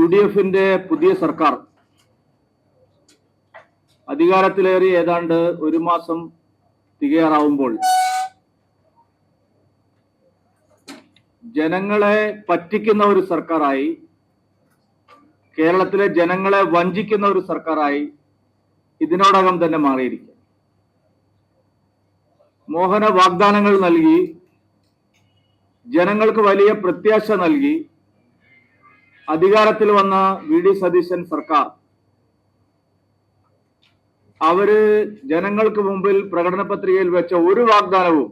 UDFന്റെ പുതിയ സർക്കാർ അധികാരത്തിലേറി ഏതാണ്ട് ഒരു മാസം തികയാറാവുമ്പോൾ ജനങ്ങളെ പറ്റിക്കുന്ന ഒരു സർക്കാരായി, കേരളത്തിലെ ജനങ്ങളെ വഞ്ചിക്കുന്ന ഒരു സർക്കാരായി ഇതിനോടകം തന്നെ മാറിയിരിക്കും. മോഹന വാഗ്ദാനങ്ങൾ നൽകി, ജനങ്ങൾക്ക് വലിയ പ്രത്യാശ നൽകി അധികാരത്തിൽ വന്ന വി.ഡി. സതീശൻ സർക്കാർ അവര് ജനങ്ങൾക്ക് മുമ്പിൽ പ്രകടന പത്രികയിൽ വെച്ച ഒരു വാഗ്ദാനവും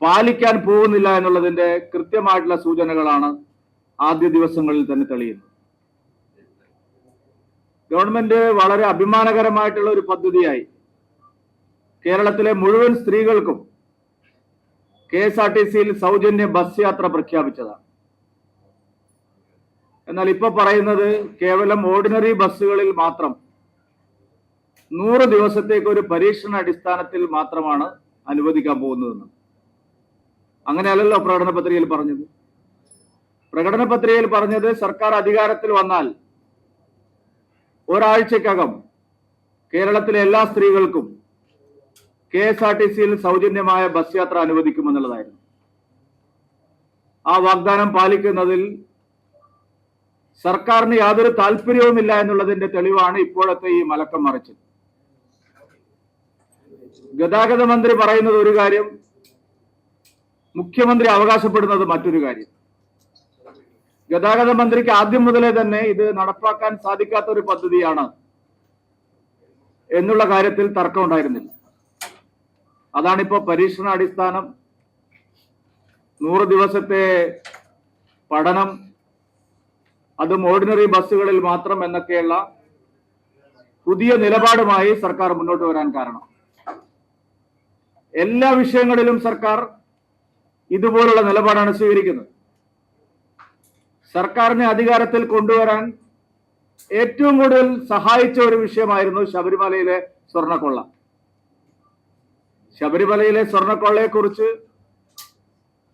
പാലിക്കാൻ പോകുന്നില്ല എന്നുള്ളതിന്റെ കൃത്യമായിട്ടുള്ള സൂചനകളാണ് ആദ്യ ദിവസങ്ങളിൽ തന്നെ തെളിയുന്നത്. ഗവൺമെന്റ് വളരെ അഭിമാനകരമായിട്ടുള്ള ഒരു പദ്ധതിയായി കേരളത്തിലെ മുഴുവൻ സ്ത്രീകൾക്കും KSRTCയിൽ സൗജന്യ ബസ് യാത്ര പ്രഖ്യാപിച്ചതാണ്. എന്നാൽ ഇപ്പൊ പറയുന്നത് കേവലം ഓർഡിനറി ബസ്സുകളിൽ മാത്രം 100 ദിവസത്തേക്ക് ഒരു പരീക്ഷണ അടിസ്ഥാനത്തിൽ മാത്രമാണ് അനുവദിക്കാൻ പോകുന്നതെന്ന്. അങ്ങനെയല്ലല്ലോ പ്രകടന പത്രികയിൽ പറഞ്ഞത്. പ്രകടന പത്രികയിൽ പറഞ്ഞത് സർക്കാർ അധികാരത്തിൽ വന്നാൽ ഒരാഴ്ചക്കകം കേരളത്തിലെ എല്ലാ സ്ത്രീകൾക്കും KSRTCയിൽ സൗജന്യമായ ബസ് യാത്ര അനുവദിക്കുമെന്നുള്ളതായിരുന്നു. ആ വാഗ്ദാനം പാലിക്കുന്നതിൽ സർക്കാരിന് യാതൊരു താല്പര്യവുമില്ല എന്നുള്ളതിന്റെ തെളിവാണ് ഇപ്പോഴത്തെ ഈ മലക്കം മറിച്ചത്. ഗതാഗത മന്ത്രി പറയുന്നത് ഒരു കാര്യം, മുഖ്യമന്ത്രി അവകാശപ്പെടുന്നത് മറ്റൊരു കാര്യം. ഗതാഗത മന്ത്രിക്ക് ആദ്യം മുതലേ തന്നെ ഇത് നടപ്പാക്കാൻ സാധിക്കാത്ത ഒരു പദ്ധതിയാണ് എന്നുള്ള കാര്യത്തിൽ തർക്കമുണ്ടായിരുന്നില്ല. അതാണിപ്പോ പരീക്ഷണാടിസ്ഥാനം, 100 ദിവസത്തെ പഠനം, അതും ഓർഡിനറി ബസ്സുകളിൽ മാത്രം എന്നൊക്കെയുള്ള പുതിയ നിലപാടുമായി സർക്കാർ മുന്നോട്ട് വരാൻ കാരണം. എല്ലാ വിഷയങ്ങളിലും സർക്കാർ ഇതുപോലുള്ള നിലപാടാണ് സ്വീകരിക്കുന്നത്. സർക്കാരിനെ അധികാരത്തിൽ കൊണ്ടുവരാൻ ഏറ്റവും കൂടുതൽ സഹായിച്ച ഒരു വിഷയമായിരുന്നു ശബരിമലയിലെ സ്വർണ്ണക്കൊള്ള. ശബരിമലയിലെ സ്വർണ്ണക്കൊള്ളയെ കുറിച്ച്,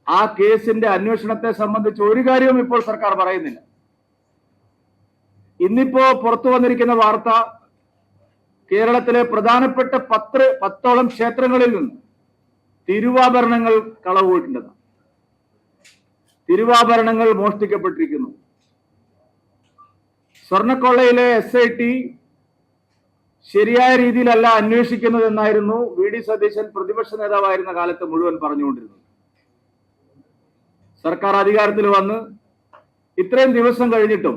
ആ കേസിന്റെ അന്വേഷണത്തെ സംബന്ധിച്ച് ഒരു കാര്യവും ഇപ്പോൾ സർക്കാർ പറയുന്നില്ല. ഇന്നിപ്പോ പുറത്തു വന്നിരിക്കുന്ന വാർത്ത, കേരളത്തിലെ പ്രധാനപ്പെട്ട 10ഓളം ക്ഷേത്രങ്ങളിൽ നിന്ന് തിരുവാഭരണങ്ങൾ കളവ് പോയിട്ടുണ്ടെന്ന്. തിരുവാഭരണങ്ങൾ മോഷ്ടിക്കപ്പെട്ടിരിക്കുന്നു. സ്വർണ്ണക്കൊള്ളയിലെ SIT ശരിയായ രീതിയിലല്ല അന്വേഷിക്കുന്നതെന്നായിരുന്നു വി.ഡി. സതീശൻ പ്രതിപക്ഷ നേതാവായിരുന്ന കാലത്ത് മുഴുവൻ പറഞ്ഞുകൊണ്ടിരുന്നത്. സർക്കാർ അധികാരത്തിൽ വന്ന് ഇത്രയും ദിവസം കഴിഞ്ഞിട്ടും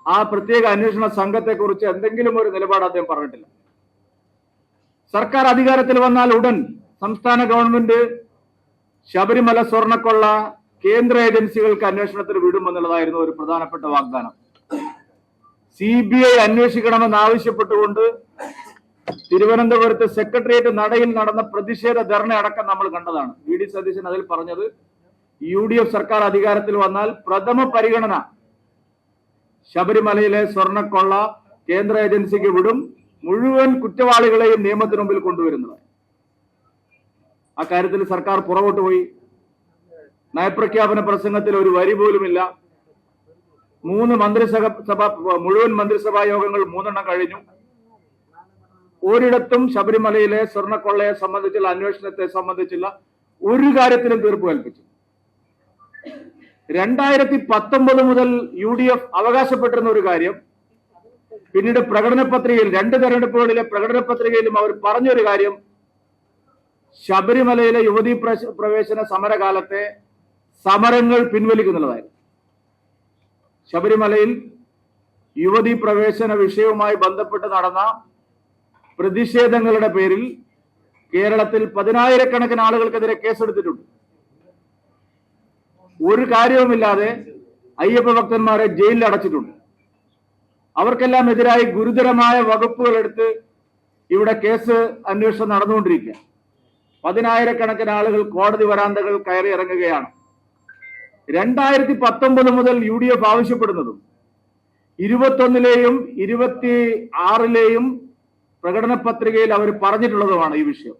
ആ പ്രത്യേക അന്വേഷണ സംഘത്തെക്കുറിച്ച് എന്തെങ്കിലും ഒരു നിലപാട് അദ്ദേഹം പറഞ്ഞിട്ടില്ല. സർക്കാർ അധികാരത്തിൽ വന്നാൽ ഉടൻ സംസ്ഥാന ഗവൺമെന്റ് ശബരിമല സ്വർണ്ണക്കൊള്ള കേന്ദ്ര ഏജൻസികൾക്ക് അന്വേഷണത്തിന് വിടുമെന്നുള്ളതായിരുന്നു ഒരു പ്രധാനപ്പെട്ട വാഗ്ദാനം. CBI അന്വേഷിക്കണമെന്ന് ആവശ്യപ്പെട്ടുകൊണ്ട് തിരുവനന്തപുരത്ത് സെക്രട്ടേറിയറ്റ് നടയിൽ നടന്ന പ്രതിഷേധ ധർണ അടക്കം നമ്മൾ കണ്ടതാണ്. വി.ഡി. സതീശൻ അതിൽ പറഞ്ഞത് UDF സർക്കാർ അധികാരത്തിൽ വന്നാൽ പ്രഥമ പരിഗണന ശബരിമലയിലെ സ്വർണ്ണക്കൊള്ള കേന്ദ്ര ഏജൻസിക്ക് വിടും, മുഴുവൻ കുറ്റവാളികളെയും നിയമത്തിന് മുമ്പിൽ കൊണ്ടുവരുന്നത്. അക്കാര്യത്തിൽ സർക്കാർ പുറകോട്ട് പോയി. നയപ്രഖ്യാപന പ്രസംഗത്തിൽ ഒരു വരി പോലുമില്ല. മുഴുവൻ മന്ത്രിസഭാ യോഗങ്ങൾ 3 കഴിഞ്ഞു. ഒരിടത്തും ശബരിമലയിലെ സ്വർണ്ണക്കൊള്ളയെ സംബന്ധിച്ചുള്ള അന്വേഷണത്തെ സംബന്ധിച്ചുള്ള ഒരു കാര്യത്തിലും തീർപ്പ് കൽപ്പിച്ചു. 2019 മുതൽ UDF അവകാശപ്പെട്ടിരുന്ന ഒരു കാര്യം പിന്നീട് പ്രകടന പത്രികയിൽ, 2 തെരഞ്ഞെടുപ്പുകളിലെ പ്രകടന പത്രികയിലും അവർ പറഞ്ഞൊരു കാര്യം, ശബരിമലയിലെ യുവതീ പ്രവേശന സമരകാലത്തെ സമരങ്ങൾ പിൻവലിക്കുന്നുള്ളതായിരുന്നു. ശബരിമലയിൽ യുവതീ പ്രവേശന വിഷയവുമായി ബന്ധപ്പെട്ട് നടന്ന പ്രതിഷേധങ്ങളുടെ പേരിൽ കേരളത്തിൽ 10,000-കണക്കിന് ആളുകൾക്കെതിരെ കേസെടുത്തിട്ടുണ്ട്. ഒരു കാര്യവുമില്ലാതെ അയ്യപ്പ ഭക്തന്മാരെ ജയിലിൽ അടച്ചിട്ടുണ്ട്. അവർക്കെല്ലാം എതിരായി ഗുരുതരമായ വകുപ്പുകൾ എടുത്ത് ഇവിടെ കേസ് അന്വേഷണം നടന്നുകൊണ്ടിരിക്കുക. 10,000-കണക്കിന് ആളുകൾ കോടതി വരാന്തകൾ കയറി ഇറങ്ങുകയാണ്. 2019 മുതൽ UDF ആവശ്യപ്പെടുന്നതും 21-ലെയും 26-ലെയും പ്രകടന പത്രികയിൽ അവർ പറഞ്ഞിട്ടുള്ളതുമാണ് ഈ വിഷയം.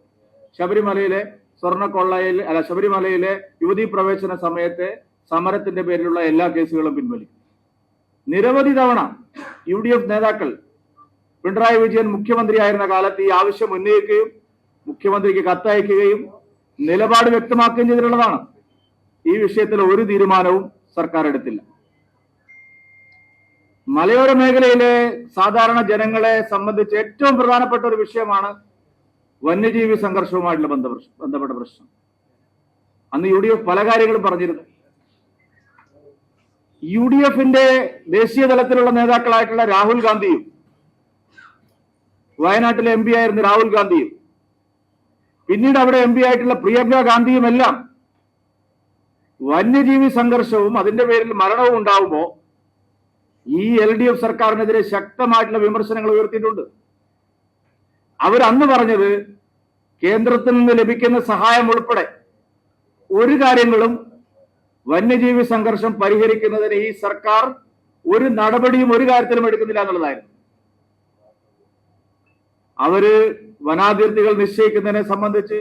ശബരിമലയിലെ സ്വർണ്ണക്കൊള്ളയിൽ ശബരിമലയിലെ യുവതീ പ്രവേശന സമയത്തെ സമരത്തിന്റെ പേരിലുള്ള എല്ലാ കേസുകളും പിൻവലിക്കും. നിരവധി തവണ UDF നേതാക്കൾ പിണറായി വിജയൻ മുഖ്യമന്ത്രിയായിരുന്ന കാലത്ത് ഈ ആവശ്യം ഉന്നയിക്കുകയും മുഖ്യമന്ത്രിക്ക് കത്തയക്കുകയും നിലപാട് വ്യക്തമാക്കുകയും ചെയ്തിട്ടുള്ളതാണ്. ഈ വിഷയത്തിൽ ഒരു തീരുമാനവും സർക്കാർ എടുത്തില്ല. മലയോര മേഖലയിലെ സാധാരണ ജനങ്ങളെ സംബന്ധിച്ച് ഏറ്റവും പ്രധാനപ്പെട്ട ഒരു വിഷയമാണ് വന്യജീവി സംഘർഷവുമായിട്ടുള്ള ബന്ധപ്പെട്ട പ്രശ്നം. അന്ന് UDF പല കാര്യങ്ങളും പറഞ്ഞിരുന്നു. UDFന്റെ ദേശീയ തലത്തിലുള്ള നേതാക്കളായിട്ടുള്ള രാഹുൽ ഗാന്ധിയും വയനാട്ടിലെ MP ആയിരുന്ന രാഹുൽ ഗാന്ധിയും പിന്നീട് അവിടെ MP ആയിട്ടുള്ള പ്രിയങ്ക ഗാന്ധിയും എല്ലാം വന്യജീവി സംഘർഷവും അതിന്റെ പേരിൽ മരണവും ഉണ്ടാവുമ്പോൾ ഈ LDF സർക്കാരിനെതിരെ ശക്തമായിട്ടുള്ള വിമർശനങ്ങൾ ഉയർത്തിയിട്ടുണ്ട്. അവരന്ന് പറഞ്ഞത് കേന്ദ്രത്തിൽ നിന്ന് ലഭിക്കുന്ന സഹായം ഉൾപ്പെടെ ഒരു കാര്യങ്ങളും വന്യജീവി സംഘർഷം പരിഹരിക്കുന്നതിന് ഈ സർക്കാർ ഒരു നടപടിയും ഒരു കാര്യത്തിലും എടുക്കുന്നില്ല എന്നുള്ളതായിരുന്നു. അവര് വനാതിർത്തികൾ നിശ്ചയിക്കുന്നതിനെ സംബന്ധിച്ച്,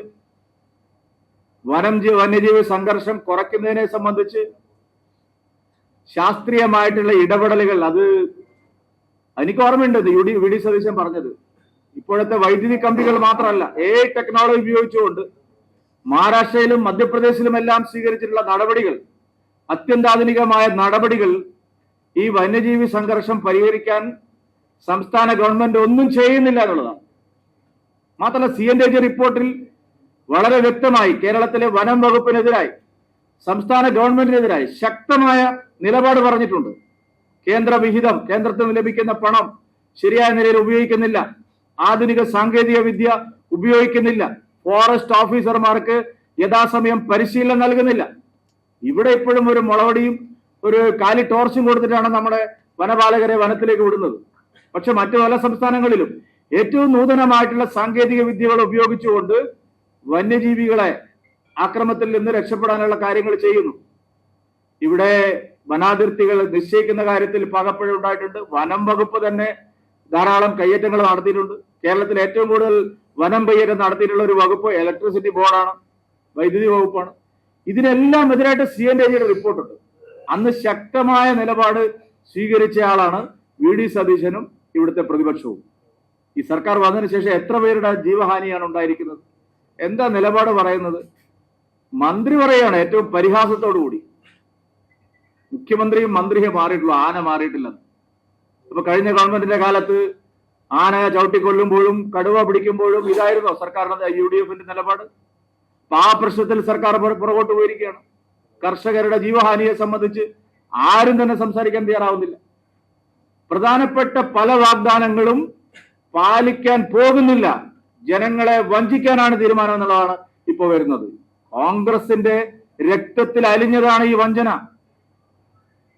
വന്യജീവി സംഘർഷം കുറയ്ക്കുന്നതിനെ സംബന്ധിച്ച് ശാസ്ത്രീയമായിട്ടുള്ള ഇടപെടലുകൾ, അത് എനിക്ക് ഓർമ്മയുണ്ട് VD സതീശൻ പറഞ്ഞത്. ഇപ്പോഴത്തെ വൈദ്യുതി കമ്പികൾ മാത്രമല്ല, AI ടെക്നോളജി ഉപയോഗിച്ചുകൊണ്ട് മഹാരാഷ്ട്രയിലും മധ്യപ്രദേശിലും എല്ലാം സ്വീകരിച്ചിട്ടുള്ള നടപടികൾ, അത്യന്താധുനികമായ നടപടികൾ ഈ വന്യജീവി സംഘർഷം പരിഹരിക്കാൻ സംസ്ഥാന ഗവൺമെന്റ് ഒന്നും ചെയ്യുന്നില്ല എന്നുള്ളതാണ്. മാത്രമല്ല, CNTG റിപ്പോർട്ടിൽ വളരെ വ്യക്തമായി കേരളത്തിലെ വനം വകുപ്പിനെതിരായി, സംസ്ഥാന ഗവൺമെന്റിനെതിരായി ശക്തമായ നിലപാട് പറഞ്ഞിട്ടുണ്ട്. കേന്ദ്ര വിഹിതം, കേന്ദ്രത്തിൽ നിന്ന് ലഭിക്കുന്ന പണം ശരിയായ നിലയിൽ ഉപയോഗിക്കുന്നില്ല, ആധുനിക സാങ്കേതിക വിദ്യ ഉപയോഗിക്കുന്നില്ല, ഫോറസ്റ്റ് ഓഫീസർമാർക്ക് യഥാസമയം പരിശീലനം നൽകുന്നില്ല. ഇവിടെ ഇപ്പോഴും ഒരു മുളവടിയും ഒരു കാലി ടോർച്ചും കൊടുത്തിട്ടാണ് നമ്മുടെ വനപാലകരെ വനത്തിലേക്ക് വിടുന്നത്. പക്ഷെ മറ്റു പല സംസ്ഥാനങ്ങളിലും ഏറ്റവും നൂതനമായിട്ടുള്ള സാങ്കേതിക വിദ്യകൾ ഉപയോഗിച്ചുകൊണ്ട് വന്യജീവികളെ ആക്രമത്തിൽ നിന്ന് രക്ഷപ്പെടാനുള്ള കാര്യങ്ങൾ ചെയ്യുന്നു. ഇവിടെ വനാതിർത്തികൾ നിശ്ചയിക്കുന്ന കാര്യത്തിൽ പാകപ്പിഴ ഉണ്ടായിട്ടുണ്ട്. വനം വകുപ്പ് തന്നെ ധാരാളം കയ്യേറ്റങ്ങൾ നടത്തിയിട്ടുണ്ട്. കേരളത്തിൽ ഏറ്റവും കൂടുതൽ വനം കയ്യേറ്റം നടത്തിയിട്ടുള്ള ഒരു വകുപ്പ് ഇലക്ട്രിസിറ്റി ബോർഡാണ്, വൈദ്യുതി വകുപ്പാണ്. ഇതിനെല്ലാം എതിരായിട്ട് CNTGയുടെ റിപ്പോർട്ടുണ്ട്. അന്ന് ശക്തമായ നിലപാട് സ്വീകരിച്ചയാളാണ് VD സതീശനും ഇവിടുത്തെ പ്രതിപക്ഷവും. ഈ സർക്കാർ വന്നതിന് ശേഷം എത്ര പേരുടെ ജീവഹാനിയാണ് ഉണ്ടായിരിക്കുന്നത്? എന്താ നിലപാട് പറയുന്നത്? മന്ത്രി പറയുകയാണ് ഏറ്റവും പരിഹാസത്തോടുകൂടി, മുഖ്യമന്ത്രിയും മന്ത്രിയെ മാറിയിട്ടുള്ളൂ, ആന മാറിയിട്ടില്ലെന്ന്. അപ്പൊ കഴിഞ്ഞ ഗവൺമെന്റിന്റെ കാലത്ത് ആന ചവിട്ടിക്കൊല്ലുമ്പോഴും കടുവ പിടിക്കുമ്പോഴും ഇതായിരുന്നോ സർക്കാരിന്റെ UDFന്റെ നിലപാട്? ആ പ്രശ്നത്തിൽ സർക്കാർ പുറകോട്ട് പോയിരിക്കുകയാണ്. കർഷകരുടെ ജീവഹാനിയെ സംബന്ധിച്ച് ആരും തന്നെ സംസാരിക്കാൻ തയ്യാറാവുന്നില്ല. പ്രധാനപ്പെട്ട പല വാഗ്ദാനങ്ങളും പാലിക്കാൻ പോകുന്നില്ല. ജനങ്ങളെ വഞ്ചിക്കാനാണ് തീരുമാനം എന്നുള്ളതാണ് ഇപ്പോൾ വരുന്നത്. കോൺഗ്രസിന്റെ രക്തത്തിൽ അലിഞ്ഞതാണ് ഈ വഞ്ചന.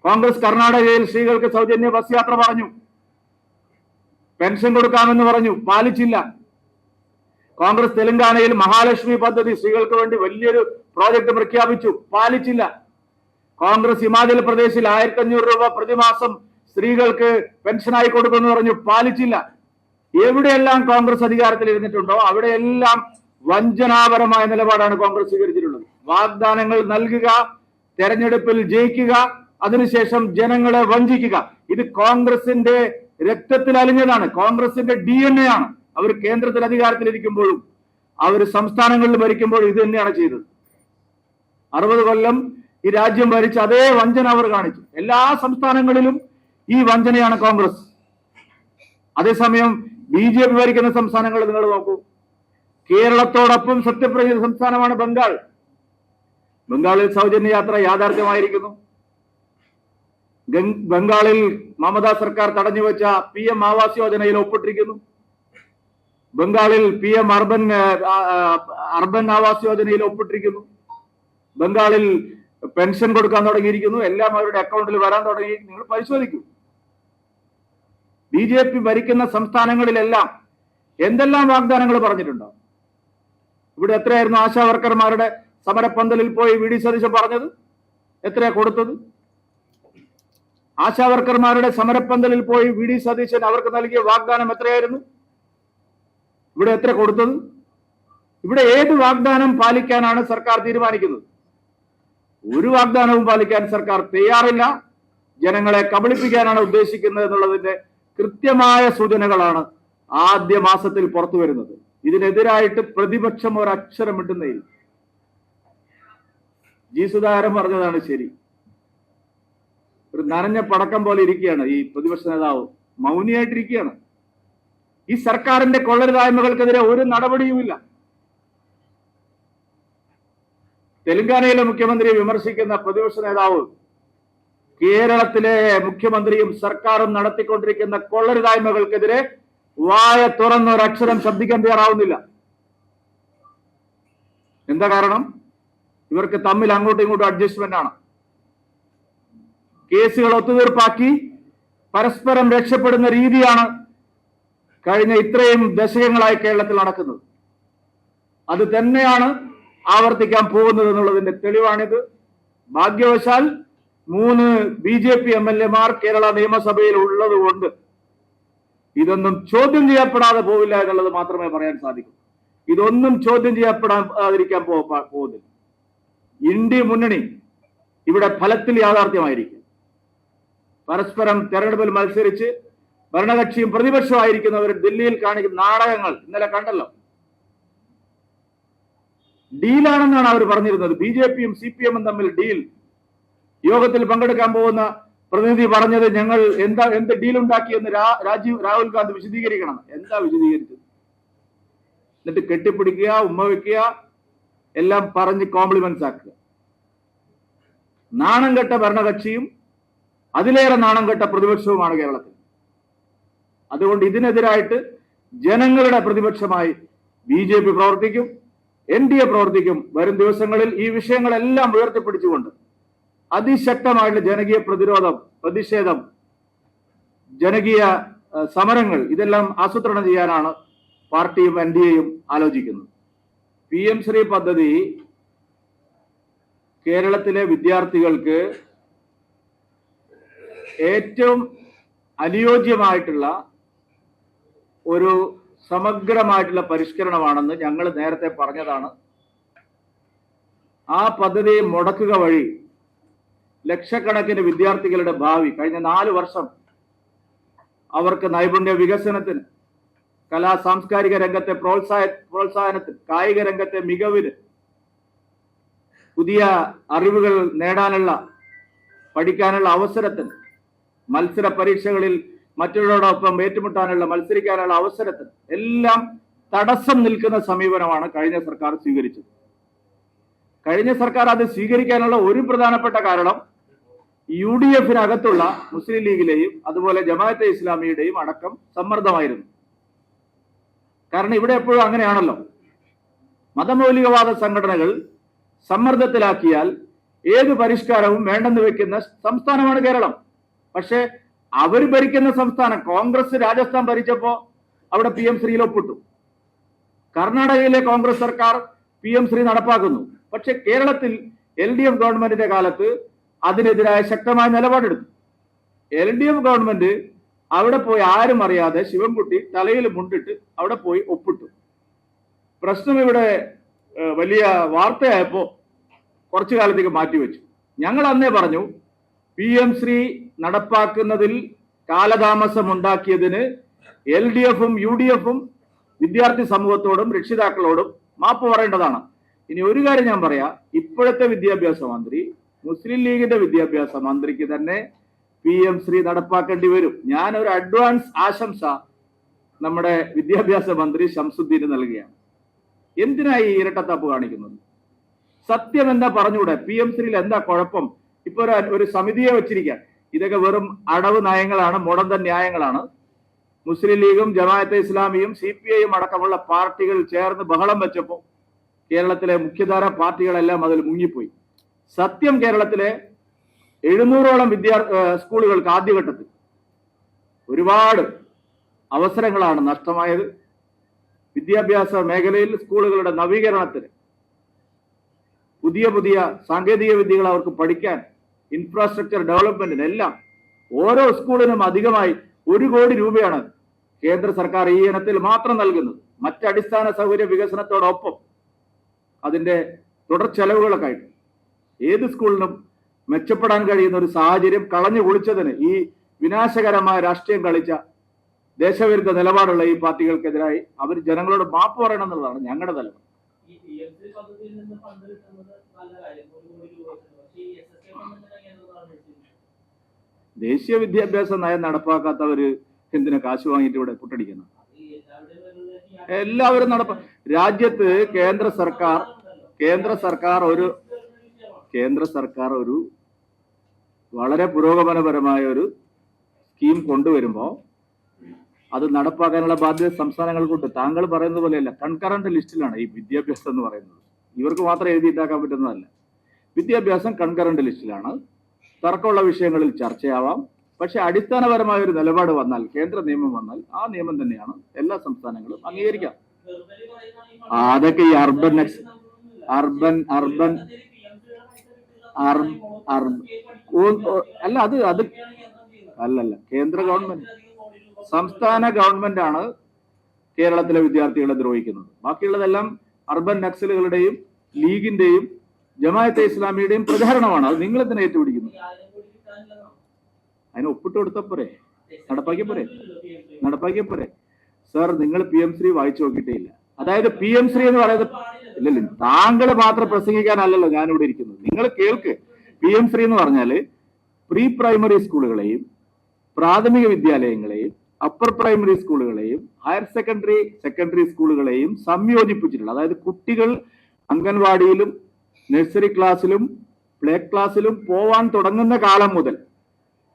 കോൺഗ്രസ് കർണാടകയിൽ സ്ത്രീകൾക്ക് സൗജന്യ ബസ് യാത്ര പറഞ്ഞു, പെൻഷൻ കൊടുക്കാമെന്ന് പറഞ്ഞു, പാലിച്ചില്ല. കോൺഗ്രസ് തെലങ്കാനയിൽ മഹാലക്ഷ്മി പദ്ധതി സ്ത്രീകൾക്ക് വേണ്ടി വലിയൊരു പ്രോജക്ട് പ്രഖ്യാപിച്ചു, പാലിച്ചില്ല. കോൺഗ്രസ് ഹിമാചൽ പ്രദേശിൽ 1500 രൂപ പ്രതിമാസം സ്ത്രീകൾക്ക് പെൻഷനായി കൊടുക്കുമെന്ന് പറഞ്ഞു, പാലിച്ചില്ല. എവിടെയെല്ലാം കോൺഗ്രസ് അധികാരത്തിൽ ഇരുന്നിട്ടുണ്ടോ അവിടെയെല്ലാം വഞ്ചനാപരമായ നിലപാടാണ് കോൺഗ്രസ് സ്വീകരിച്ചിട്ടുള്ളത്. വാഗ്ദാനങ്ങൾ നൽകുക, തെരഞ്ഞെടുപ്പിൽ ജയിക്കുക, അതിനുശേഷം ജനങ്ങളെ വഞ്ചിക്കുക. ഇത് കോൺഗ്രസിന്റെ രക്തത്തിൽ അലിഞ്ഞതാണ്, കോൺഗ്രസിന്റെ DNA ആണ്. അവർ കേന്ദ്രത്തിൽ അധികാരത്തിലിരിക്കുമ്പോഴും അവർ സംസ്ഥാനങ്ങളിൽ ഭരിക്കുമ്പോഴും ഇത് തന്നെയാണ് ചെയ്തത്. 60 കൊല്ലം ഈ രാജ്യം ഭരിച്ച അതേ വഞ്ചന അവർ കാണിച്ചു. എല്ലാ സംസ്ഥാനങ്ങളിലും ഈ വഞ്ചനയാണ് കോൺഗ്രസ്. അതേസമയം BJP ഭരിക്കുന്ന സംസ്ഥാനങ്ങൾ നിങ്ങൾ നോക്കൂ. കേരളത്തോടൊപ്പം സത്യപ്രതിജ്ഞ സംസ്ഥാനമാണ് ബംഗാൾ. ബംഗാളിൽ സൗജന്യ യാത്ര യാഥാർത്ഥ്യമായിരിക്കുന്നു. ബംഗാളിൽ മമതാ സർക്കാർ തടഞ്ഞുവെച്ച PM ആവാസ് യോജനയിൽ ഒപ്പിട്ടിരിക്കുന്നു. ബംഗാളിൽ PM അർബൻ ആവാസ് യോജനയിൽ ഒപ്പിട്ടിരിക്കുന്നു. ബംഗാളിൽ പെൻഷൻ കൊടുക്കാൻ തുടങ്ങിയിരിക്കുന്നു. എല്ലാം അവരുടെ അക്കൗണ്ടിൽ വരാൻ തുടങ്ങി. നിങ്ങൾ പരിശോധിക്കൂ. BJP ഭരിക്കുന്ന സംസ്ഥാനങ്ങളിലെല്ലാം എന്തെല്ലാം വാഗ്ദാനങ്ങൾ പറഞ്ഞിട്ടുണ്ടോ? ഇവിടെ എത്രയായിരുന്നു ആശാ വർക്കർമാരുടെ സമരപ്പന്തലിൽ പോയി VD സതീശൻ പറഞ്ഞത്? എത്രയാ കൊടുത്തത്? ആശാ വർക്കർമാരുടെ സമരപ്പന്തലിൽ പോയി VD സതീശൻ അവർക്ക് നൽകിയ വാഗ്ദാനം എത്രയായിരുന്നു? ഇവിടെ എത്ര കൊടുത്തത്? ഇവിടെ ഏത് വാഗ്ദാനം പാലിക്കാനാണ് സർക്കാർ തീരുമാനിക്കുന്നത്? ഒരു വാഗ്ദാനവും പാലിക്കാൻ സർക്കാർ തയ്യാറില്ല. ജനങ്ങളെ കബളിപ്പിക്കാനാണ് ഉദ്ദേശിക്കുന്നത് എന്നുള്ളതിന്റെ കൃത്യമായ സൂചനകളാണ് ആദ്യ മാസത്തിൽ പുറത്തു വരുന്നത്. ഇതിനെതിരായിട്ട് പ്രതിപക്ഷം ഒരക്ഷരം മിണ്ടുന്നില്ല. ജി സുധാകരൻ പറഞ്ഞതാണ് ശരി. ഒരു നനഞ്ഞ പടക്കം പോലെ ഇരിക്കുകയാണ് ഈ പ്രതിപക്ഷ നേതാവ്, മൗനിയായിട്ടിരിക്കുകയാണ്. ഈ സർക്കാരിന്റെ കൊള്ളരുതായ്മകൾക്കെതിരെ ഒരു നടപടിയുമില്ല. തെലങ്കാനയിലെ മുഖ്യമന്ത്രിയെ വിമർശിക്കുന്ന പ്രതിപക്ഷ നേതാവ് കേരളത്തിലെ മുഖ്യമന്ത്രിയും സർക്കാരും നടത്തിക്കൊണ്ടിരിക്കുന്ന കൊള്ളരുതായ്മകൾക്കെതിരെ വായ തുറന്നൊരക്ഷരം ശബ്ദിക്കാൻ തയ്യാറാവുന്നില്ല. എന്താ കാരണം? ഇവർക്ക് തമ്മിൽ അങ്ങോട്ടും ഇങ്ങോട്ടും അഡ്ജസ്റ്റ്മെന്റ് ആണ്. കേസുകൾ ഒത്തുതീർപ്പാക്കി പരസ്പരം രക്ഷപ്പെടുന്ന രീതിയാണ് കഴിഞ്ഞ ഇത്രയും ദശകങ്ങളായി കേരളത്തിൽ നടക്കുന്നത്. അത് തന്നെയാണ് ആവർത്തിക്കാൻ പോകുന്നത് എന്നുള്ളതിന്റെ തെളിവാണിത്. ഭാഗ്യവശാൽ 3 BJP MLA-മാർ കേരള നിയമസഭയിൽ ഉള്ളത് കൊണ്ട് ഇതൊന്നും ചോദ്യം ചെയ്യപ്പെടാതെ പോവില്ല എന്നുള്ളത് മാത്രമേ പറയാൻ സാധിക്കൂ. ഇതൊന്നും ചോദ്യം ചെയ്യപ്പെടാതിരിക്കാൻ പോകുന്നില്ല. ഇന്ത്യ മുന്നണി ഇവിടെ ഫലത്തിൽ യാഥാർത്ഥ്യമായിരിക്കും. പരസ്പരം തെരഞ്ഞെടുപ്പിൽ മത്സരിച്ച് ഭരണകക്ഷിയും പ്രതിപക്ഷമായിരിക്കുന്നവർ ദില്ലിയിൽ കാണിക്കുന്ന നാടകങ്ങൾ ഇന്നലെ കണ്ടല്ലോ. ഡീലാണെന്നാണ് അവർ പറഞ്ഞിരുന്നത്. BJP-യും CPM-ഉം തമ്മിൽ ഡീൽ. യോഗത്തിൽ പങ്കെടുക്കാൻ പോകുന്ന പ്രതിനിധി പറഞ്ഞത് ഞങ്ങൾ എന്ത് ഡീൽ ഉണ്ടാക്കിയെന്ന് രാഹുൽ ഗാന്ധി വിശദീകരിക്കണം. എന്താ വിശദീകരിച്ചത്? എന്നിട്ട് കെട്ടിപ്പിടിക്കുക, ഉമ്മ വയ്ക്കുക, എല്ലാം പറഞ്ഞ് കോംപ്ലിമെന്റ്സ് ആക്കുക. നാണം കെട്ട ഭരണകക്ഷിയും അതിലേറെ നാണം കെട്ട പ്രതിപക്ഷവുമാണ് കേരളത്തിൽ. അതുകൊണ്ട് ഇതിനെതിരായിട്ട് ജനങ്ങളുടെ പ്രതിപക്ഷമായി BJP പ്രവർത്തിക്കും, NDA പ്രവർത്തിക്കും. വരും ദിവസങ്ങളിൽ ഈ വിഷയങ്ങളെല്ലാം ഉയർത്തിപ്പിടിച്ചുകൊണ്ട് അതിശക്തമായിട്ടുള്ള ജനകീയ പ്രതിഷേധം, ജനകീയ സമരങ്ങൾ ഇതെല്ലാം ആസൂത്രണം ചെയ്യാനാണ് പാർട്ടിയും NDA-യും ആലോചിക്കുന്നത്. PM ശ്രീ പദ്ധതി കേരളത്തിലെ വിദ്യാർത്ഥികൾക്ക് ഏറ്റവും അനുയോജ്യമായിട്ടുള്ള ഒരു സമഗ്രമായിട്ടുള്ള പരിഷ്കരണമാണെന്ന് ഞങ്ങൾ നേരത്തെ പറഞ്ഞതാണ്. ആ പദ്ധതി മുടക്കുക വഴി ലക്ഷക്കണക്കിന് വിദ്യാർത്ഥികളുടെ ഭാവി, കഴിഞ്ഞ 4 വർഷം അവർക്ക് നൈപുണ്യ വികസനത്തിന്, കലാ സാംസ്കാരിക രംഗത്തെ പ്രോത്സാഹനത്തിന്, കായിക രംഗത്തെ മികവിന്, പുതിയ അറിവുകൾ നേടാനുള്ള, പഠിക്കാനുള്ള അവസരത്തിന്, മത്സര പരീക്ഷകളിൽ മറ്റുള്ളവരോടൊപ്പം ഏറ്റുമുട്ടാനുള്ള, മത്സരിക്കാനുള്ള അവസരത്തിന് എല്ലാം തടസ്സം നിൽക്കുന്ന സമീപനമാണ് കഴിഞ്ഞ സർക്കാർ സ്വീകരിച്ചത്. കഴിഞ്ഞ സർക്കാർ അത് സ്വീകരിക്കാനുള്ള ഒരു പ്രധാനപ്പെട്ട കാരണം UDF-നകത്തുള്ള മുസ്ലിം ലീഗിലെയും അതുപോലെ ജമാഅത്തെ ഇസ്ലാമിയുടെയും അടക്കം സമ്മർദ്ദമായിരുന്നു. കാരണം ഇവിടെ എപ്പോഴും അങ്ങനെയാണല്ലോ, മതമൗലികവാദ സംഘടനകൾ സമ്മർദ്ദത്തിലാക്കിയാൽ ഏത് പരിഷ്കാരവും വേണ്ടെന്ന് വെക്കുന്ന സംസ്ഥാനമാണ് കേരളം. പക്ഷെ അവർ ഭരിക്കുന്ന സംസ്ഥാനം, കോൺഗ്രസ് രാജസ്ഥാൻ ഭരിച്ചപ്പോ അവിടെ PM ശ്രീയിൽ ഒപ്പിട്ടു. കർണാടകയിലെ കോൺഗ്രസ് സർക്കാർ PM ശ്രീ നടപ്പാക്കുന്നു. പക്ഷെ കേരളത്തിൽ LDF ഗവൺമെന്റിന്റെ കാലത്ത് അതിനെതിരായ ശക്തമായ നിലപാടെടുത്തു. LDF ഗവൺമെന്റ് അവിടെ പോയി ആരും അറിയാതെ ശിവൻകുട്ടി തലയിൽ മുണ്ടിട്ട് അവിടെ പോയി ഒപ്പിട്ടു. പ്രശ്നം ഇവിടെ വലിയ വാർത്തയായപ്പോ കുറച്ചു കാലത്തേക്ക് മാറ്റിവെച്ചു. ഞങ്ങൾ അന്നേ പറഞ്ഞു PM ശ്രീ നടപ്പാക്കുന്നതിൽ കാലതാമസം ഉണ്ടാക്കിയതിന് LDF-ഉം UDF-ഉം വിദ്യാർത്ഥി സമൂഹത്തോടും രക്ഷിതാക്കളോടും മാപ്പ് പറയേണ്ടതാണ്. ഇനി ഒരു കാര്യം ഞാൻ പറയാം, ഇപ്പോഴത്തെ വിദ്യാഭ്യാസ മന്ത്രി മുസ്ലിം ലീഗിന്റെ വിദ്യാഭ്യാസ മന്ത്രിക്ക് തന്നെ PM ശ്രീ നടപ്പാക്കേണ്ടി വരും. ഞാൻ ഒരു അഡ്വാൻസ് ആശംസ നമ്മുടെ വിദ്യാഭ്യാസ മന്ത്രി ശംസുദ്ദീന് നൽകുകയാണ്. എന്തിനായി ഈ ഇരട്ടത്താപ്പ് കാണിക്കുന്നത്? സത്യം എന്താ പറഞ്ഞുകൂടെ? PM ശ്രീയിൽ എന്താ കുഴപ്പം? ഇപ്പൊ ഒരു സമിതിയെ വെച്ചിരിക്കാൻ. ഇതൊക്കെ വെറും അടവ് നയങ്ങളാണ്, മുടന്തൻ ന്യായങ്ങളാണ്. മുസ്ലിം ലീഗും ജമാഅത്തെ ഇസ്ലാമിയും CPI-യും അടക്കമുള്ള പാർട്ടികൾ ചേർന്ന് ബഹളം വെച്ചപ്പോൾ കേരളത്തിലെ മുഖ്യധാര പാർട്ടികളെല്ലാം അതിൽ മുങ്ങിപ്പോയി. സത്യം, കേരളത്തിലെ 700ഓളം സ്കൂളുകൾക്ക് ആദ്യഘട്ടത്തിൽ ഒരുപാട് അവസരങ്ങളാണ് നഷ്ടമായത്. വിദ്യാഭ്യാസ മേഖലയിൽ സ്കൂളുകളുടെ നവീകരണത്തിന്, പുതിയ സാങ്കേതിക വിദ്യകൾ അവർക്ക് പഠിക്കാൻ, ഇൻഫ്രാസ്ട്രക്ചർ ഡെവലപ്മെന്റിന് എല്ലാം ഓരോ സ്കൂളിനും അധികമായി 1 കോടി രൂപയാണ് കേന്ദ്ര സർക്കാർ ഈ ഇനത്തിൽ മാത്രം നൽകുന്നത്. മറ്റടിസ്ഥാന സൗകര്യ വികസനത്തോടൊപ്പം അതിന്റെ തുടർ ചെലവുകളൊക്കെ ആയിട്ട്. ഏത് സ്കൂളിനും മെച്ചപ്പെടാൻ കഴിയുന്ന ഒരു സാഹചര്യം കളഞ്ഞു കുളിച്ചതിന് ഈ വിനാശകരമായ രാഷ്ട്രീയം കളിച്ച ദേശവിരുദ്ധ നിലപാടുള്ള ഈ പാർട്ടികൾക്കെതിരായി അവർ ജനങ്ങളോട് മാപ്പ് പറയണം എന്നുള്ളതാണ് ഞങ്ങളുടെ നിലപാട്. ദേശീയ വിദ്യാഭ്യാസ നയം നടപ്പാക്കാത്തവര് എന്തിനാ കാശ് വാങ്ങിയിട്ട് ഇവിടെ കുട്ടടിക്കുന്നു? എല്ലാവരും രാജ്യത്ത് കേന്ദ്ര സർക്കാർ ഒരു വളരെ പുരോഗമനപരമായ ഒരു സ്കീം കൊണ്ടുവരുമ്പോൾ അത് നടപ്പാക്കാനുള്ള ബാധ്യത സംസ്ഥാനങ്ങൾക്കുണ്ട്. താങ്കൾ പറയുന്നത് പോലെയല്ല, കൺകറന്റ് ലിസ്റ്റിലാണ് ഈ വിദ്യാഭ്യാസം എന്ന് പറയുന്നത്. ഇവർക്ക് മാത്രം എഴുതിയിട്ടാക്കാൻ പറ്റുന്നതല്ല. വിദ്യാഭ്യാസം കൺകറന്റ് ലിസ്റ്റിലാണ്. തർക്കമുള്ള വിഷയങ്ങളിൽ ചർച്ചയാവാം. പക്ഷെ അടിസ്ഥാനപരമായ ഒരു നിലപാട് വന്നാൽ, കേന്ദ്ര നിയമം വന്നാൽ, ആ നിയമം തന്നെയാണ് എല്ലാ സംസ്ഥാനങ്ങളും അംഗീകരിക്കാം. അതൊക്കെ ഈ അല്ലല്ല, കേന്ദ്ര ഗവൺമെന്റ്, സംസ്ഥാന ഗവൺമെന്റ് ആണ് കേരളത്തിലെ വിദ്യാർത്ഥികളെ ദ്രോഹിക്കുന്നത്. ബാക്കിയുള്ളതെല്ലാം അർബൻ നക്സലുകളുടെയും ലീഗിന്റെയും ജമാഅത്തെ ഇസ്ലാമിയുടെയും പ്രചാരണമാണ്. അത് നിങ്ങൾ എന്തിനാ ഏറ്റുപിടിക്കുന്നു? അതിന് ഒപ്പിട്ട് കൊടുത്തപ്പോരെ, നടപ്പാക്കിയപ്പോരെ. സർ, നിങ്ങൾ PM3 വായിച്ചു നോക്കിയിട്ടേ ഇല്ല. അതായത് PM3 എന്ന് പറയുന്നത് ഇല്ലല്ലോ, താങ്കൾ മാത്രം പ്രസംഗിക്കാനല്ലല്ലോ ഞാനിവിടെ ഇരിക്കുന്നത്. നിങ്ങൾ കേൾക്ക്. PM3 എന്ന് പറഞ്ഞാല് പ്രീ പ്രൈമറി സ്കൂളുകളെയും പ്രാഥമിക വിദ്യാലയങ്ങളെയും അപ്പർ പ്രൈമറി സ്കൂളുകളെയും ഹയർ സെക്കൻഡറി സ്കൂളുകളെയും സംയോജിപ്പിച്ചിട്ടുള്ള, അതായത് കുട്ടികൾ അംഗൻവാടിയിലും നഴ്സറി ക്ലാസ്സിലും പ്ലേ ക്ലാസ്സിലും പോവാൻ തുടങ്ങുന്ന കാലം മുതൽ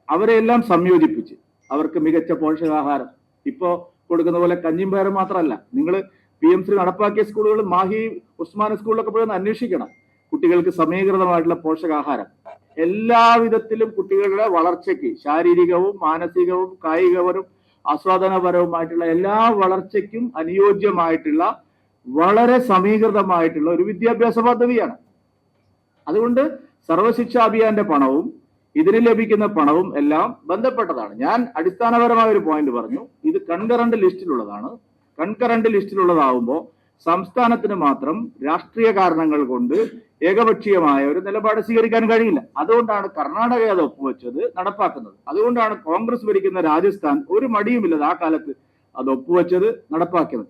അവരെല്ലാം സംയോജിപ്പിച്ച് അവർക്ക് മികച്ച പോഷകാഹാരം ഇപ്പോ കൊടുക്കുന്ന പോലെ കഞ്ഞിയും പയറും മാത്രമല്ല. നിങ്ങൾ PM3 നടപ്പാക്കിയ സ്കൂളുകൾ മാഹി ഉസ്മാൻ സ്കൂളിലൊക്കെ പോയി ഒന്ന് അന്വേഷിക്കണം. കുട്ടികൾക്ക് സമീകൃതമായിട്ടുള്ള പോഷകാഹാരം എല്ലാവിധത്തിലും കുട്ടികളുടെ വളർച്ചയ്ക്ക്, ശാരീരികവും മാനസികവും കായികപരവും ആസ്വാദനപരവുമായിട്ടുള്ള എല്ലാ വളർച്ചയ്ക്കും അനുയോജ്യമായിട്ടുള്ള വളരെ സമീകൃതമായിട്ടുള്ള ഒരു വിദ്യാഭ്യാസ പദ്ധതിയാണ്. അതുകൊണ്ട് സർവശിക്ഷാ അഭിയാന്റെ പണവും ഇതിന് ലഭിക്കുന്ന പണവും എല്ലാം ബന്ധപ്പെട്ടതാണ്. ഞാൻ അടിസ്ഥാനപരമായ ഒരു പോയിന്റ് പറഞ്ഞു. ഇത് കൺകറന്റ് ലിസ്റ്റിലുള്ളതാണ്. കൺകറന്റ് ലിസ്റ്റിലുള്ളതാവുമ്പോൾ സംസ്ഥാനത്തിന് മാത്രം രാഷ്ട്രീയ കാരണങ്ങൾ കൊണ്ട് ഏകപക്ഷീയമായ ഒരു നിലപാട് സ്വീകരിക്കാൻ കഴിയില്ല. അതുകൊണ്ടാണ് കർണാടക അത് ഒപ്പുവെച്ചത്, നടപ്പാക്കുന്നത്. അതുകൊണ്ടാണ് കോൺഗ്രസ് ഭരിക്കുന്ന രാജസ്ഥാൻ ഒരു മടിയുമില്ലത് ആ കാലത്ത് അത് ഒപ്പുവെച്ചത്, നടപ്പാക്കിയത്.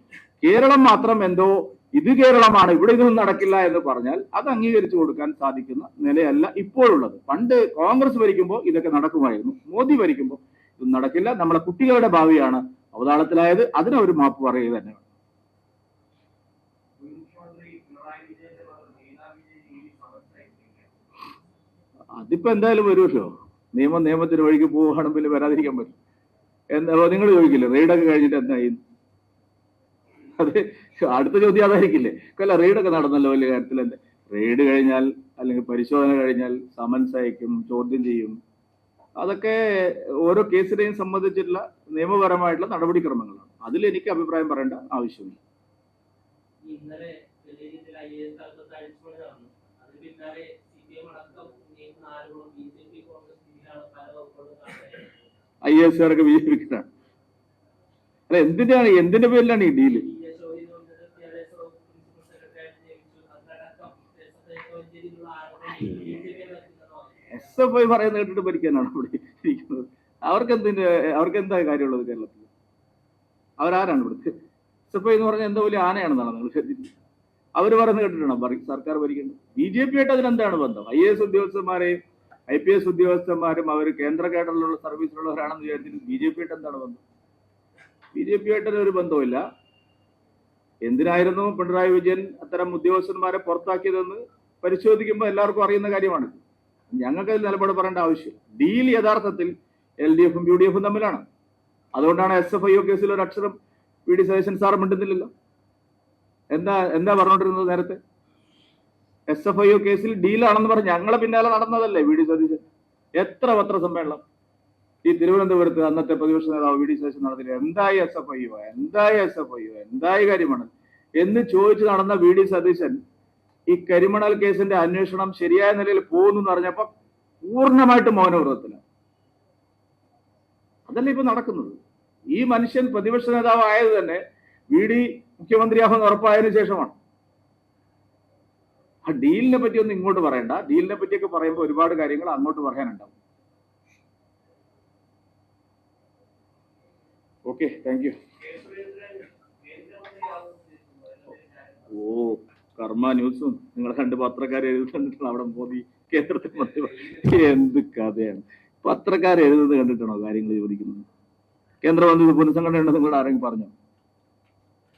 കേരളം മാത്രം എന്തോ ഇത് കേരളമാണ്, ഇവിടെ ഇതൊന്നും നടക്കില്ല എന്ന് പറഞ്ഞാൽ അത് അംഗീകരിച്ചു കൊടുക്കാൻ സാധിക്കുന്ന നിലയല്ല ഇപ്പോഴുള്ളത്. പണ്ട് കോൺഗ്രസ് ഭരിക്കുമ്പോൾ ഇതൊക്കെ നടക്കുമായിരുന്നു. മോദി ഭരിക്കുമ്പോൾ ഇതൊന്നും നടക്കില്ല. നമ്മളെ കുട്ടികളുടെ ഭാവിയാണ് അവതാളത്തിലായത്. അതിനൊരു മാപ്പ് പറയുക തന്നെ. അതിപ്പോ എന്തായാലും വരുമല്ലോ. നിയമത്തിന് വഴിക്ക് പോവുകയാണെങ്കിൽ വരാതിരിക്കാൻ പറ്റും. എന്താ നിങ്ങൾ ചോദിക്കില്ലേ, റെയ്ഡൊക്കെ കഴിഞ്ഞിട്ട് എന്തായി? അത് അടുത്ത ചോദ്യം അതായിരിക്കില്ലേ? അല്ല, റെയ്ഡൊക്കെ നടന്നല്ലോ വലിയ കാര്യത്തിൽ. എന്താ റെയ്ഡ് കഴിഞ്ഞാൽ അല്ലെങ്കിൽ പരിശോധന കഴിഞ്ഞാൽ സമൻസ് അയക്കും, ചോദ്യം ചെയ്യും. അതൊക്കെ ഓരോ കേസിനെയും സംബന്ധിച്ചിട്ടുള്ള നിയമപരമായിട്ടുള്ള നടപടിക്രമങ്ങളാണ്. അതിൽ എനിക്ക് അഭിപ്രായം പറയേണ്ട ആവശ്യമില്ല. IAS കാരൊക്കെ BJP-ക്കാരാണ്. അല്ല, എന്തിന്റെ പേരിലാണ് ഈ ഡീല്? SFI പറയുന്ന കേട്ടിട്ട് ഭരിക്കാനാണ് ഇവിടെ ഇരിക്കുന്നത്. അവർക്കെന്താ കാര്യമുള്ളത് കേരളത്തിൽ? അവരാരാണ് ഇവിടുത്തെ? SFI എന്ന് പറഞ്ഞാൽ എന്താ വലിയ ആനയാണെന്നാണ് നിങ്ങൾ ശ്രദ്ധിച്ചത്? അവർ പറയുന്നത് കേട്ടിട്ടാണ് സർക്കാർ ഭരിക്കുന്നത്. BJP ആയിട്ട് അതിനെന്താണ് ബന്ധം? IAS ഉദ്യോഗസ്ഥന്മാരെയും IPS ഉദ്യോഗസ്ഥന്മാരും അവർ കേന്ദ്ര കേഡറിലുള്ള സർവീസിലുള്ളവരാണെന്ന് വിചാരിച്ചിട്ട് BJP ആയിട്ട് എന്താണ് ബന്ധം? BJP ആയിട്ട് ഒരു ബന്ധവുമില്ല. എന്തിനായിരുന്നു പിണറായി വിജയൻ അത്തരം ഉദ്യോഗസ്ഥന്മാരെ പുറത്താക്കിയതെന്ന് പരിശോധിക്കുമ്പോൾ എല്ലാവർക്കും അറിയുന്ന കാര്യമാണ്. ഞങ്ങൾക്ക് അതിൽ നിലപാട് പറയേണ്ട ആവശ്യം. ഡീൽ യഥാർത്ഥത്തിൽ LDF-ഉം UDF-ഉം തമ്മിലാണ്. അതുകൊണ്ടാണ് SFIO കേസിൽ ഒരു അക്ഷരം VD സതീശൻ സാർ മിണ്ടുന്നില്ലല്ലോ. എന്താ പറഞ്ഞുകൊണ്ടിരുന്നത് നേരത്തെ? SFIO കേസിൽ ഡീലാണെന്ന് പറഞ്ഞ് ഞങ്ങളെ പിന്നാലെ നടന്നതല്ലേ VD സതീശൻ? എത്ര പത്രസമ്മേളനം ഈ തിരുവനന്തപുരത്ത് അന്നത്തെ പ്രതിപക്ഷ നേതാവ് VD സതീശൻ നടന്നില്ല. എന്തായി SFIO, എന്തായി കരിമണൽ എന്ന് ചോദിച്ചു നടന്ന VD സതീശൻ ഈ കരിമണൽ കേസിന്റെ അന്വേഷണം ശരിയായ നിലയിൽ പോകുന്നു അറിഞ്ഞപ്പോ പൂർണ്ണമായിട്ട് മൗനവ്രതത്തിലാണ്. അതല്ലേ ഇപ്പൊ നടക്കുന്നത്. ഈ മനുഷ്യൻ പ്രതിപക്ഷ നേതാവ് ആയത് തന്നെ VD മുഖ്യമന്ത്രിയാകുമെന്ന് ഉറപ്പായതിനു ശേഷമാണ്. ആ ഡീലിനെ പറ്റി ഒന്നും ഇങ്ങോട്ട് പറയണ്ട. ഡീലിനെ പറ്റിയൊക്കെ പറയുമ്പോൾ ഒരുപാട് കാര്യങ്ങൾ അങ്ങോട്ട് പറയാനുണ്ടാവും. Okay, thank you. ഓ, കർമ്മ ന്യൂസും നിങ്ങളെ രണ്ട് പത്രക്കാർ എഴുതുന്നിട്ടുള്ള അവിടെ മോദി കേന്ദ്രത്തിൽ മന്ത്രി, എന്ത് കഥയാണ്. പത്രക്കാർ എഴുതുന്നത് കണ്ടിട്ടാണോ കാര്യങ്ങൾ ചോദിക്കുന്നത്? കേന്ദ്രമന്ത്രി പുനഃസംഘടന ഉണ്ടെന്ന് നിങ്ങൾ ആരെങ്കിലും പറഞ്ഞോ?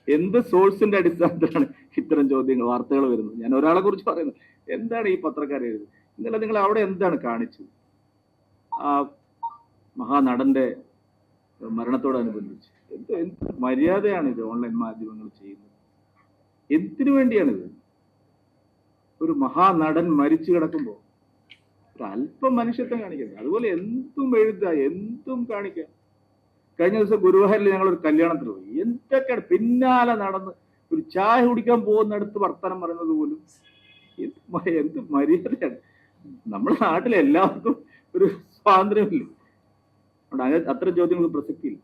എന്ത് സോഴ്സിന്റെ അടിസ്ഥാനത്തിലാണ് ഇത്തരം ചോദ്യങ്ങൾ, വാർത്തകൾ വരുന്നത്? ഞാൻ ഒരാളെ കുറിച്ച് പറയുന്നത്. എന്താണ് ഈ പത്രക്കാർ എഴുതുന്നത്? ഇന്നലെ നിങ്ങൾ അവിടെ എന്താണ് കാണിച്ചത്? ആ മഹാനടന്റെ മരണത്തോടനുബന്ധിച്ച് എന്ത് മര്യാദയാണ് ഇത് ഓൺലൈൻ മാധ്യമങ്ങൾ ചെയ്യുന്നത്? എന്തിനു വേണ്ടിയാണിത്? ഒരു മഹാനടൻ മരിച്ചു കിടക്കുമ്പോൾ ഒരു അല്പം മനുഷ്യത്വം കാണിക്കുന്നത്. അതുപോലെ എന്തും എഴുതുക, എന്തും കാണിക്കുക. കഴിഞ്ഞ ദിവസം ഗുരുവായൂരിൽ ഞങ്ങളൊരു കല്യാണത്തിൽ പോയി. എന്തൊക്കെയാണ് പിന്നാലെ നടന്ന് ഒരു ചായ കുടിക്കാൻ പോകുന്നിടത്ത് വർത്തമാനം പറയുന്നത് പോലും എന്ത് മര്യാദയാണ്. നമ്മുടെ നാട്ടിലെ എല്ലാവർക്കും ഒരു സ്വാതന്ത്ര്യമില്ല. അത്തരം ചോദ്യങ്ങൾക്ക് പ്രസക്തിയില്ല.